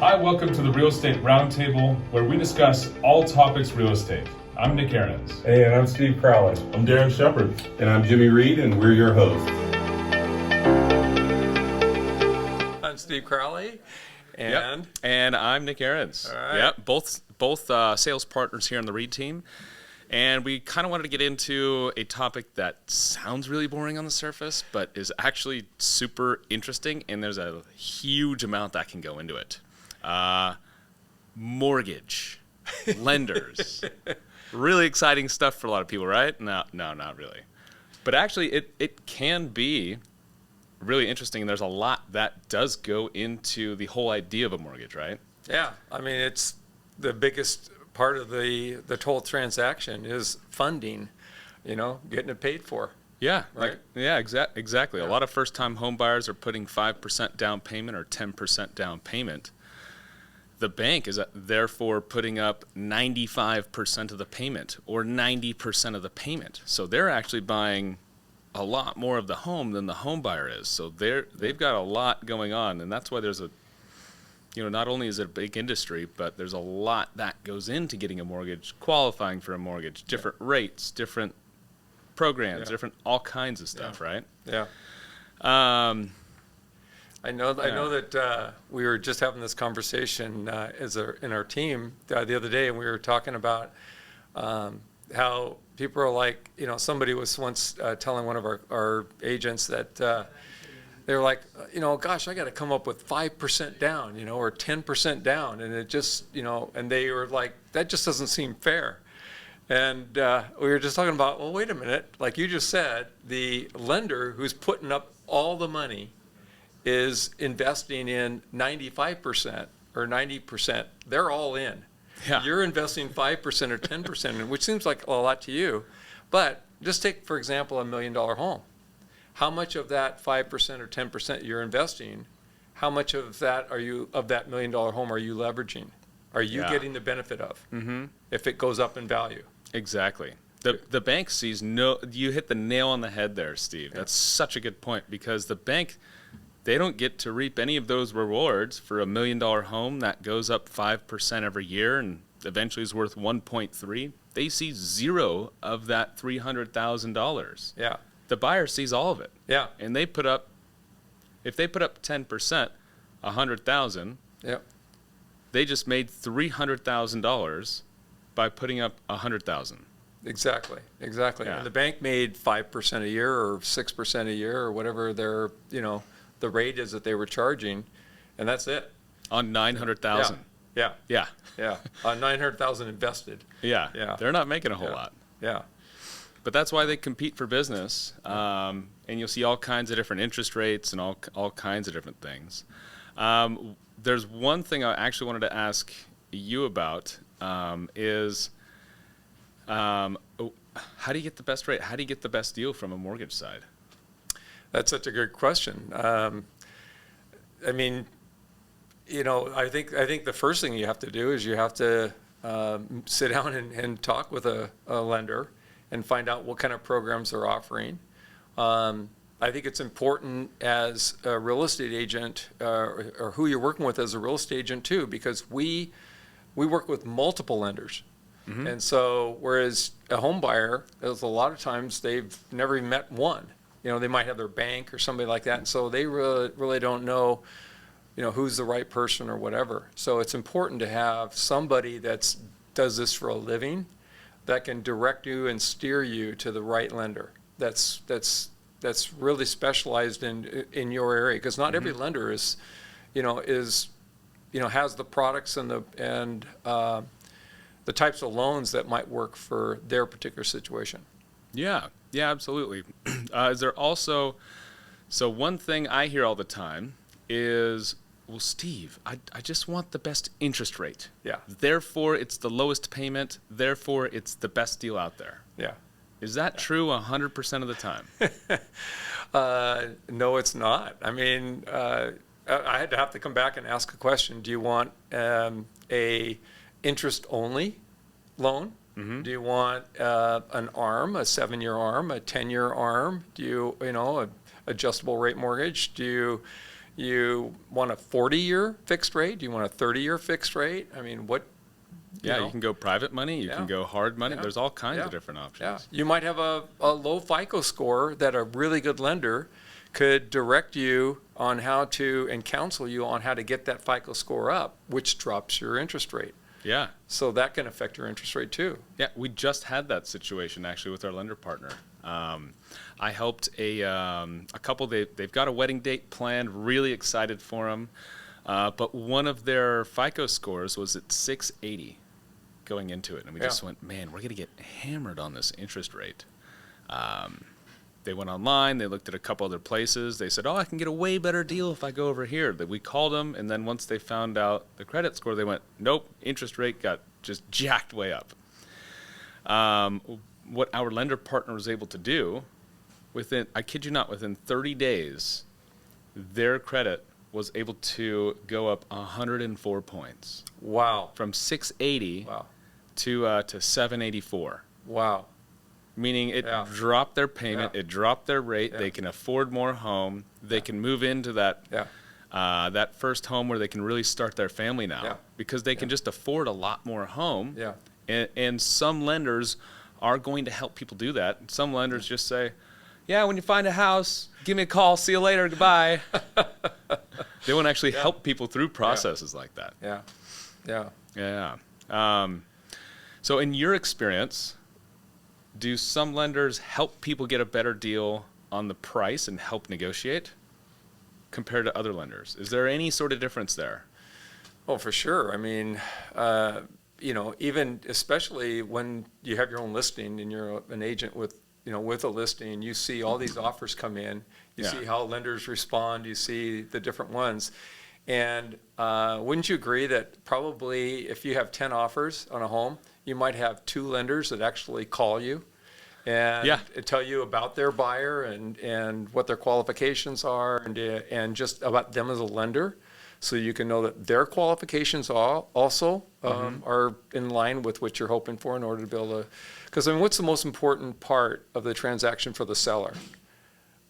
Hi, welcome to the Real Estate Roundtable, where we discuss all topics real estate. I'm Nick Ahrens. Hey, and I'm Steve Crowley. I'm Darren Shepard. And I'm Jimmy Reed, and we're your hosts. I'm Steve Crowley. And and I'm Nick Ahrens. All right. Yep, both sales partners here on the Reed team. And we kind of wanted to get into a topic that sounds really boring on the surface, but is actually super interesting, and there's a huge amount that can go into it. Mortgage, lenders, really exciting stuff for a lot of people, right? No, not really. But actually, it can be really interesting, and there's a lot that does go into the whole idea of a mortgage, right? yeah, I mean, it's the biggest part of the total transaction is funding, getting it paid for. Yeah, Right. Exactly. Yeah. A lot of first-time home buyers are putting 5% down payment or 10% down payment. The bank is therefore putting up 95% of the payment or 90% of the payment. So they're actually buying a lot more of the home than the home buyer is. So they've got a lot going on, and that's why there's not only is it a big industry, but there's a lot that goes into getting a mortgage, qualifying for a mortgage, different rates, different programs, different all kinds of stuff, right? Yeah. I know that we were just having this conversation in our team the other day, and we were talking about how people are like, somebody was once telling one of our agents that they were like, gosh, I got to come up with 5% down, or 10% down. And it just, and they were like, that just doesn't seem fair. And we were just talking about, well, wait a minute. Like you just said, the lender who's putting up all the money is investing in 95% or 90%. They're all in. Yeah. You're investing 5% or 10%, which seems like a lot to you. But just take, for example, $1 million home. How much of that 5% or 10% you're investing, how much of that $1 million home are you leveraging? Are you getting the benefit of if it goes up in value? Exactly. The bank sees you hit the nail on the head there, Steve. That's such a good point, because the bank, they don't get to reap any of those rewards for $1 million home that goes up 5% every year and eventually is worth 1.3. They see zero of that $300,000. Yeah. The buyer sees all of it. Yeah. And if they put up 10%, 100,000, Yep. they just made $300,000 by putting up 100,000. Exactly. Yeah. And the bank made 5% a year or 6% a year or whatever their, the rate is that they were charging, and that's it. On 900,000. Yeah. Yeah. Yeah. 900,000 invested. Yeah. Yeah. They're not making a whole lot. Yeah. But that's why they compete for business, and you'll see all kinds of different interest rates and all kinds of different things. There's one thing I actually wanted to ask you about is how do you get the best rate? How do you get the best deal from a mortgage side? That's such a good question. I mean, I think the first thing you have to do is you have to sit down and talk with a lender and find out what kind of programs they're offering. I think it's important as a real estate agent or who you're working with as a real estate agent too, because we work with multiple lenders. Mm-hmm. And so whereas a home buyer, there's a lot of times they've never even met one. They might have their bank or somebody like that, and so they really don't know, who's the right person or whatever. So it's important to have somebody that does this for a living, that can direct you and steer you to the right lender. That's really specialized in your area, because not every lender has the products and the types of loans that might work for their particular situation. Yeah, absolutely. Is there also, so one thing I hear all the time is, well, Steve, I just want the best interest rate. Yeah. Therefore, it's the lowest payment. Therefore, it's the best deal out there. Yeah. Is that true 100% of the time? No, it's not. I mean, I had to have to come back and ask a question. Do you want a interest-only loan? Mm-hmm. Do you want an ARM, a 7-year ARM, a 10-year ARM? Do you, adjustable rate mortgage? Do You want a 40-year fixed rate? Do you want a 30-year fixed rate? I mean, what? You can go private money. You Yeah. can go hard money. Yeah. There's all kinds Yeah. of different options. Yeah, you might have a low FICO score that a really good lender could direct you on how to and counsel you on how to get that FICO score up, which drops your interest rate. Yeah. So that can affect your interest rate too. Yeah, we just had that situation actually with our lender partner. I helped a couple. They've got a wedding date planned. Really excited for them, but one of their FICO scores was at 680 going into it, and we just went, man, we're gonna get hammered on this interest rate. They went online. They looked at a couple other places. They said, oh, I can get a way better deal if I go over here. That we called them, and then once they found out the credit score, they went, nope, interest rate got just jacked way up. What our lender partner was able to do, I kid you not, within 30 days, their credit was able to go up 104 points. Wow. From 680 Wow. to 784. Wow. Meaning it Yeah. dropped their payment, Yeah. it dropped their rate. Yeah. They can afford more home. They can move into that Yeah. that first home where they can really start their family now, Yeah. because they can just afford a lot more home. Yeah. And some lenders are going to help people do that. Some lenders just say, yeah, when you find a house, give me a call. See you later. Goodbye. They won't actually help people through processes like that. Yeah. Yeah. Yeah. So in your experience, do some lenders help people get a better deal on the price and help negotiate compared to other lenders? Is there any sort of difference there? Oh, for sure. I mean, even especially when you have your own listing and you're an agent with a listing, you see all these offers come in, you Yeah. see how lenders respond, you see the different ones. And wouldn't you agree that probably if you have 10 offers on a home, you might have 2 lenders that actually call you and tell you about their buyer and what their qualifications are and just about them as a lender, so you can know that their qualifications also are in line with what you're hoping for in order to be able to. Because, I mean, what's the most important part of the transaction for the seller?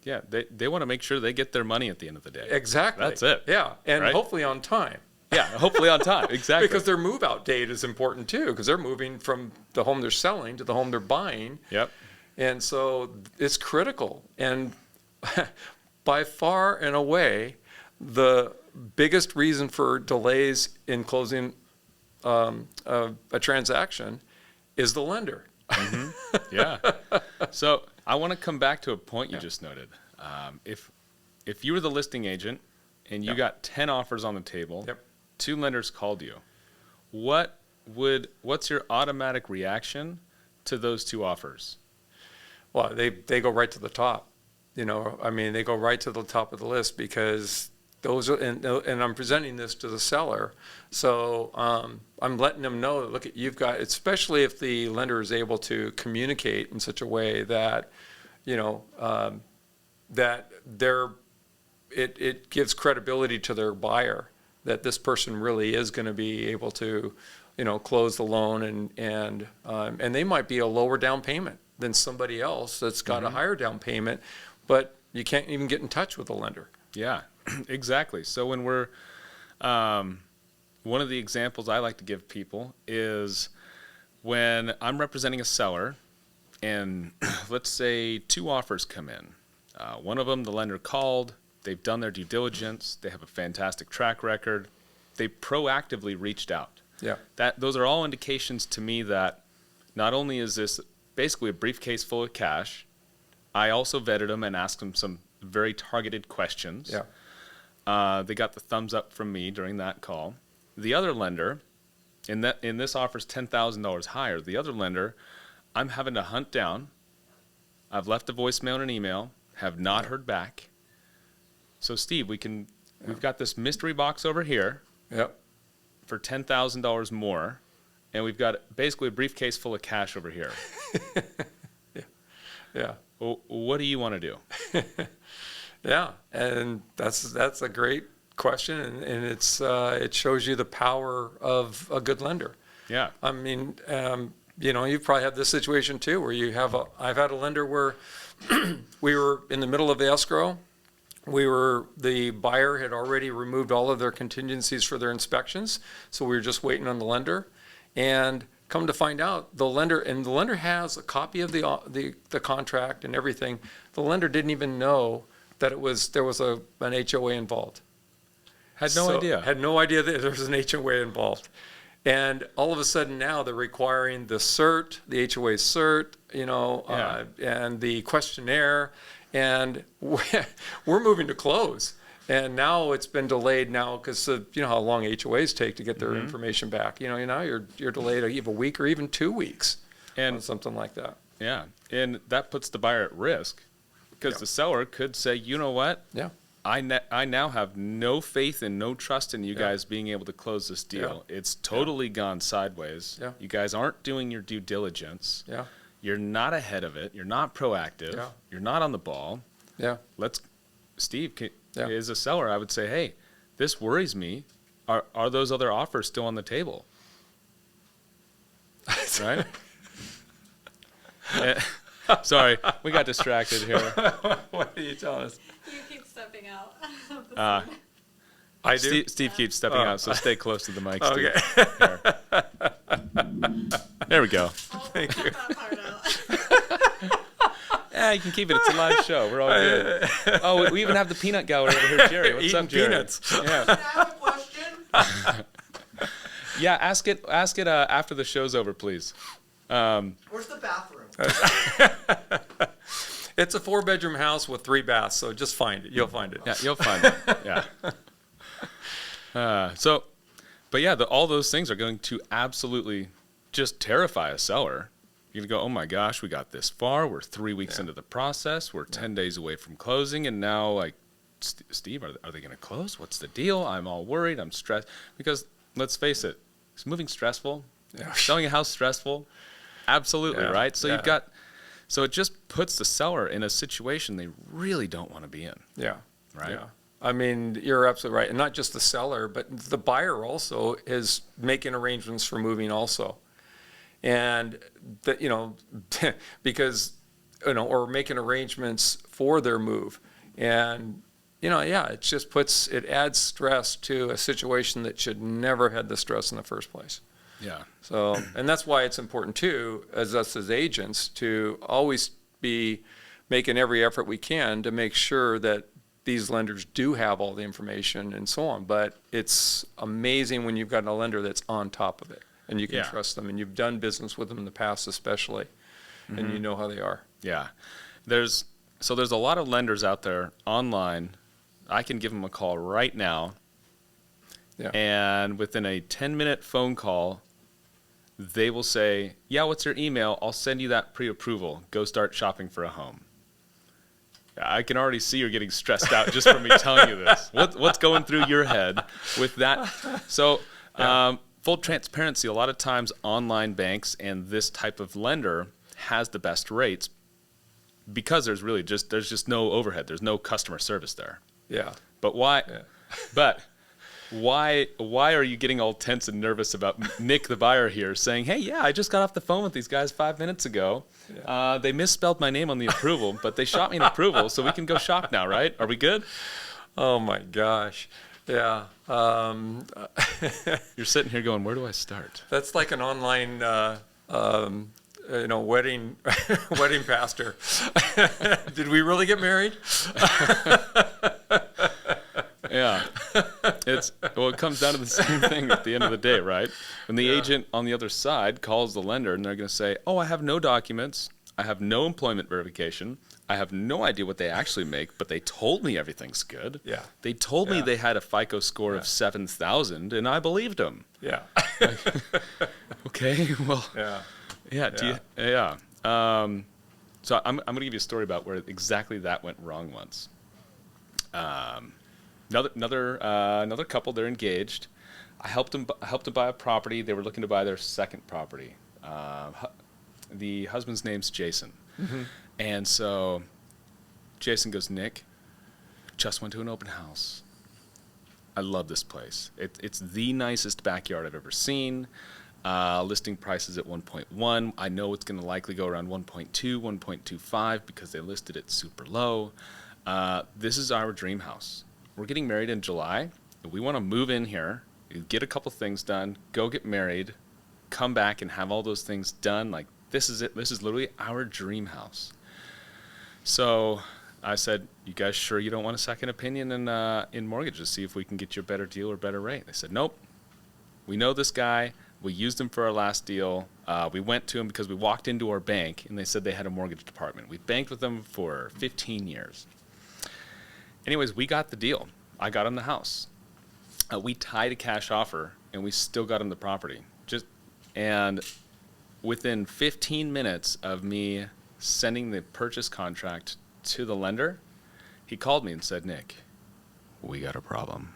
Yeah, they want to make sure they get their money at the end of the day. Exactly. That's it. Yeah, and Right? hopefully on time. Yeah, hopefully on time. Exactly. Because their move-out date is important too, because they're moving from the home they're selling to the home they're buying. Yep. And so it's critical. And by far and away, the biggest reason for delays in closing a transaction is the lender. Yeah. So I want to come back to a point you just noted. If you were the listing agent and you got 10 offers on the table, 2 lenders called you, what's your automatic reaction to those 2 offers? Well, they go right to the top. I mean, they go right to the top of the list because those are, and I'm presenting this to the seller. So I'm letting them know that, look, you've got, especially if the lender is able to communicate in such a way that, that it gives credibility to their buyer that this person really is going to be able to, close the loan and they might be a lower down payment than somebody else that's got a higher down payment, but you can't even get in touch with the lender. Yeah, exactly. So when we're, one of the examples I like to give people is when I'm representing a seller and let's say 2 offers come in. One of them, the lender called, they've done their due diligence, they have a fantastic track record, they proactively reached out. Yeah. Those are all indications to me that not only is this basically a briefcase full of cash, I also vetted them and asked them some very targeted questions. Yeah. They got the thumbs up from me during that call. The other lender, in this offer's $10,000 higher. The other lender, I'm having to hunt down. I've left a voicemail and an email, have not heard back. So Steve, we've got this mystery box over here. Yep. For $10,000 more, and we've got basically a briefcase full of cash over here. Yeah. What do you want to do? Yeah, and that's a great question, and it shows you the power of a good lender. Yeah. I mean, you probably have this situation too, where I've had a lender where we were in the middle of the escrow. the buyer had already removed all of their contingencies for their inspections, so we were just waiting on the lender. And come to find out, the lender has a copy of the contract and everything. The lender didn't even know that there was an HOA involved. Had no idea. Had no idea that there was an HOA involved. And all of a sudden now they're requiring the cert, the HOA cert, and the questionnaire, and we're moving to close. And now it's been delayed now because you know how long HOAs take to get their information back. You're delayed either a week or even 2 weeks on something like that. Yeah, and that puts the buyer at risk because the seller could say, you know what? Yeah. I now have no faith and no trust in you guys being able to close this deal. Yeah. It's totally gone sideways. Yeah. You guys aren't doing your due diligence. Yeah. You're not ahead of it. You're not proactive. Yeah. You're not on the ball. Yeah. Steve, as a seller, I would say, hey, this worries me. Are those other offers still on the table? Right? Sorry, we got distracted here. What are you telling us? You keep stepping out of the scene. I do. Steve keeps stepping out, so stay close to the mic, Steve. Okay. There we go. Thank you. That part out. Yeah, you can keep it. It's a live show. We're all good. Oh, we even have the peanut gallery over here, Jerry. What's up, Jerry? Peanuts. Yeah. Can I have a question? Yeah, ask it after the show's over, please. Where's the bathroom? It's a 4-bedroom house with 3 baths, so just find it. You'll find it. Yeah, you'll find it. Yeah. But yeah, all those things are going to absolutely just terrify a seller. You're going to go, oh my gosh, we got this far. We're 3 weeks into the process. We're 10 days away from closing. And now, like, Steve, are they going to close? What's the deal? I'm all worried. I'm stressed. Because let's face it, is moving stressful? Yeah. Selling a house stressful? Absolutely, Yeah. right? So Yeah. so it just puts the seller in a situation they really don't want to be in. Yeah. Right. Yeah. I mean, you're absolutely right. And not just the seller, but the buyer also is making arrangements for moving also. And, because, or making arrangements for their move. And, it adds stress to a situation that should never have had the stress in the first place. Yeah. So, and that's why it's important too, as us as agents, to always be making every effort we can to make sure that these lenders do have all the information and so on. But it's amazing when you've got a lender that's on top of it and you can Yeah. trust them and you've done business with them in the past especially, and you know how they are. Yeah. There's a lot of lenders out there online. I can give them a call right now. Yeah. And within a 10-minute phone call, they will say, yeah, what's your email? I'll send you that pre-approval. Go start shopping for a home. I can already see you're getting stressed out just from me telling you this. What's going through your head with that? So full transparency, a lot of times online banks and this type of lender has the best rates because there's just no overhead. There's no customer service there. Yeah. But why? Yeah. But why are you getting all tense and nervous about Nick, the buyer here, saying, hey, yeah, I just got off the phone with these guys 5 minutes ago. Yeah. They misspelled my name on the approval, but they shot me an approval, so we can go shop now, right? Are we good? Oh my gosh. Yeah. You're sitting here going, where do I start? That's like an online, wedding pastor. Did we really get married? Yeah. It comes down to the same thing at the end of the day, right? When the agent on the other side calls the lender and they're going to say, oh, I have no documents. I have no employment verification. I have no idea what they actually make, but they told me everything's good. Yeah. They told me Yeah. they had a FICO score of 7,000, and I believed them. Yeah. Okay, well, Yeah. yeah. So I'm going to give you a story about where exactly that went wrong once. Another couple, they're engaged. I helped them buy a property. They were looking to buy their second property. The husband's name's Jason. Mm-hmm. And so Jason goes, Nick, just went to an open house. I love this place. It's the nicest backyard I've ever seen. Listing prices at 1.1. I know it's going to likely go around 1.2, 1.25 because they listed it super low. this is our dream house. We're getting married in July. We want to move in here, get a couple things done, go get married, come back and have all those things done. Like, this is it. This is literally our dream house. So I said, you guys sure you don't want a second opinion in mortgage to see if we can get you a better deal or better rate? They said, nope. We know this guy. We used him for our last deal. We went to him because we walked into our bank and they said they had a mortgage department. We banked with them for 15 years. Anyways, we got the deal. I got him the house. We tied a cash offer and we still got him the property. And within 15 minutes of me sending the purchase contract to the lender, he called me and said, Nick, we got a problem.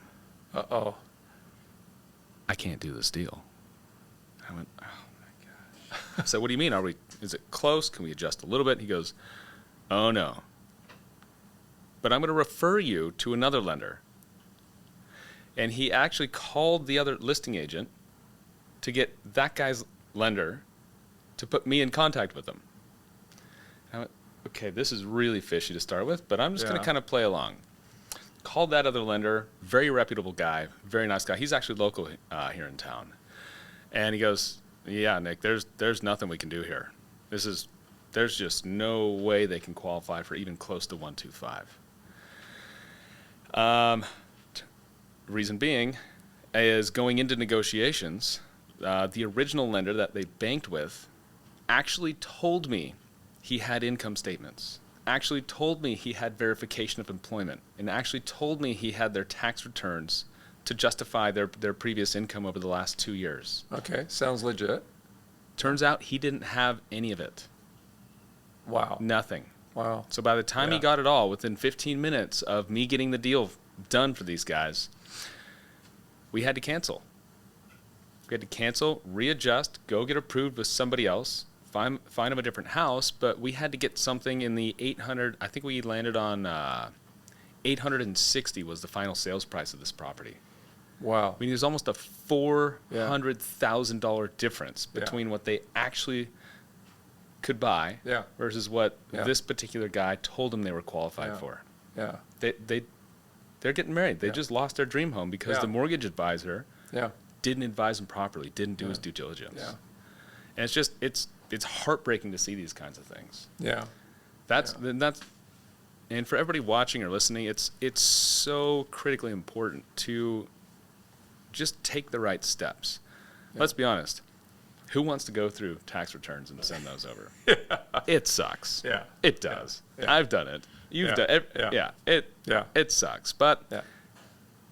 Uh-oh. I can't do this deal. I went, oh my gosh. I said, what do you mean? Is it close? Can we adjust a little bit? He goes, oh no. But I'm going to refer you to another lender. And he actually called the other listing agent to get that guy's lender to put me in contact with him. I went, okay, this is really fishy to start with, but I'm just going to kind of play along. Called that other lender, very reputable guy, very nice guy. He's actually local here in town. And he goes, yeah, Nick, there's nothing we can do here. There's just no way they can qualify for even close to 125. Reason being is going into negotiations, the original lender that they banked with actually told me he had income statements, actually told me he had verification of employment, and actually told me he had their tax returns to justify their previous income over the last 2 years. Okay, sounds legit. Turns out he didn't have any of it. Wow. Nothing. Wow. So by the time he got it all, within 15 minutes of me getting the deal done for these guys, we had to cancel. We had to cancel, readjust, go get approved with somebody else, find them a different house, but we had to get something in the 800, I think we landed on 860 was the final sales price of this property. Wow. I mean, there's almost a $400,000 difference between what they actually could buy versus what this particular guy told them they were qualified for. Yeah. They're getting married. They just lost their dream home because the mortgage advisor didn't advise them properly, didn't do his due diligence. Yeah. And it's just it's heartbreaking to see these kinds of things. Yeah. And for everybody watching or listening, it's so critically important to just take the right steps. Yeah. Let's be honest. Who wants to go through tax returns and send those over? It sucks. Yeah. It does. Yeah. I've done it. You've done it. It sucks. But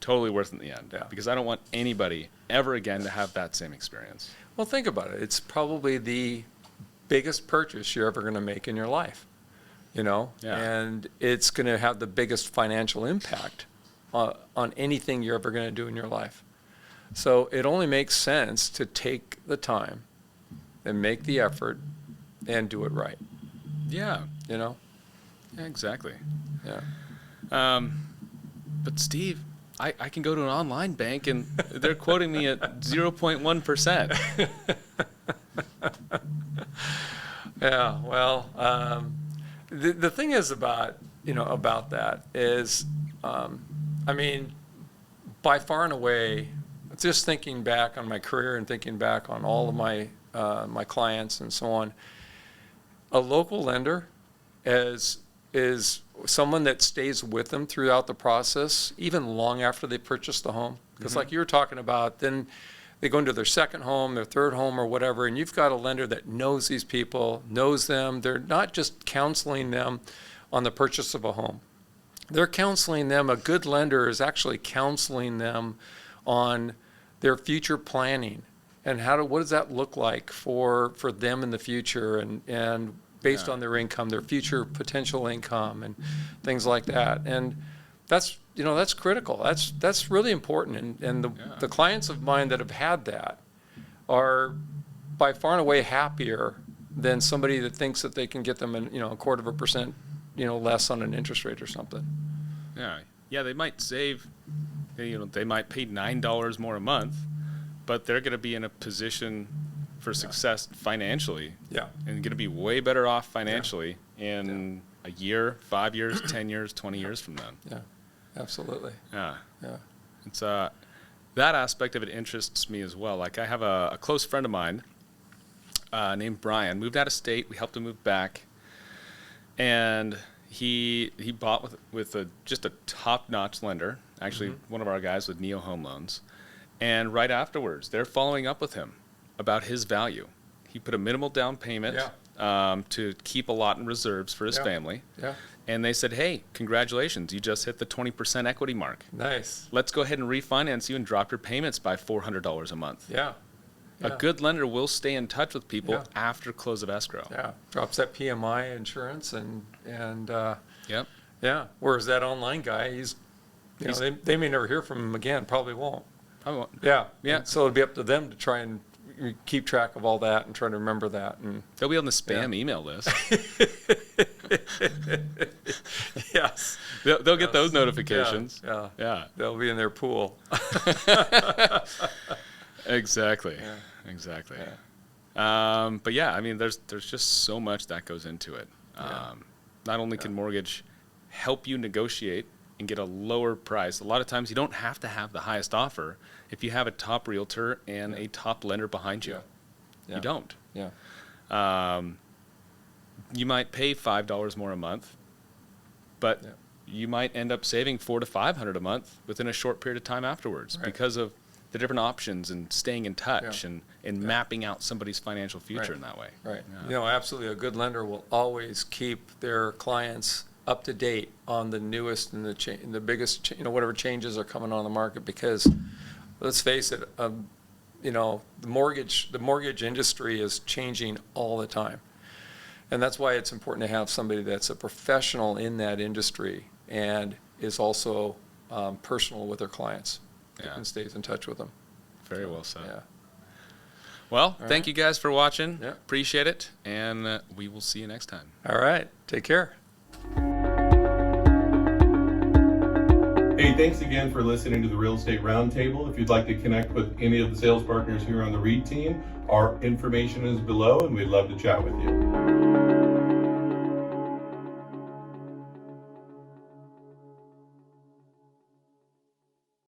totally worth it in the end. Yeah. Because I don't want anybody ever again to have that same experience. Well, think about it. It's probably the biggest purchase you're ever going to make in your life. You know? Yeah. And it's going to have the biggest financial impact on anything you're ever going to do in your life. So it only makes sense to take the time and make the effort and do it right. Yeah. You know? Yeah, exactly. Yeah. But Steve, I can go to an online bank and they're quoting me at 0.1%. Yeah, well, the thing is about that is, I mean, by far and away, just thinking back on my career and thinking back on all of my my clients and so on, a local lender is someone that stays with them throughout the process, even long after they purchase the home. Because like you were talking about, then they go into their second home, their third home or whatever, and you've got a lender that knows these people, knows them. They're not just counseling them on the purchase of a home. They're counseling them. A good lender is actually counseling them on their future planning and what does that look like for them in the future and based on their income, their future potential income and things like that. And that's critical. That's really important. And the clients of mine that have had that are by far and away happier than somebody that thinks that they can get them in, 0.25%, less on an interest rate or something. Yeah. Yeah, they might save, they might pay $9 more a month, but they're going to be in a position for success financially. Yeah. And going to be way better off financially in a year, 5 years, 10 years, 20 years from then. Yeah, absolutely. Yeah. Yeah. It's that aspect of it interests me as well. Like I have a close friend of mine named Brian, moved out of state. We helped him move back, and he bought with just a top-notch lender, actually one of our guys with Neo Home Loans, and right afterwards they're following up with him about his value. He put a minimal down payment to keep a lot in reserves for his family. Yeah. And they said, hey, congratulations, you just hit the 20% equity mark. Nice. Let's go ahead and refinance you and drop your payments by $400 a month. Yeah. A good lender will stay in touch with people Yeah. after close of escrow. Yeah. Drops that PMI insurance and Yep. yeah. Whereas that online guy, he's they may never hear from him again. Probably won't. I won't. Yeah. Yeah. And so it'll be up to them to try and keep track of all that and try to remember that. And They'll be on the spam email list. yes. They'll get those notifications. Yeah. Yeah. They'll be in their pool. Exactly. Yeah. Exactly. Yeah. But yeah, I mean, there's just so much that goes into it. Not only can mortgage help you negotiate and get a lower price, a lot of times you don't have to have the highest offer if you have a top realtor and a top lender behind you. Yeah. Yeah. You don't. Yeah. You might pay $5 more a month, but you might end up saving $400 to $500 a month within a short period of time afterwards because of the different options and staying in touch and mapping out somebody's financial future in that way. Right. Yeah. Absolutely. A good lender will always keep their clients up to date on the newest and the biggest, whatever changes are coming on the market, because let's face it, the mortgage industry is changing all the time. And that's why it's important to have somebody that's a professional in that industry and is also personal with their clients and stays in touch with them. Very well said. Yeah. Well, All thank right. you guys for watching. Yeah. Appreciate it. And we will see you next time. All right. Take care. Hey, thanks again for listening to the Real Estate Roundtable. If you'd like to connect with any of the sales partners here on the REIT team, our information is below and we'd love to chat with you.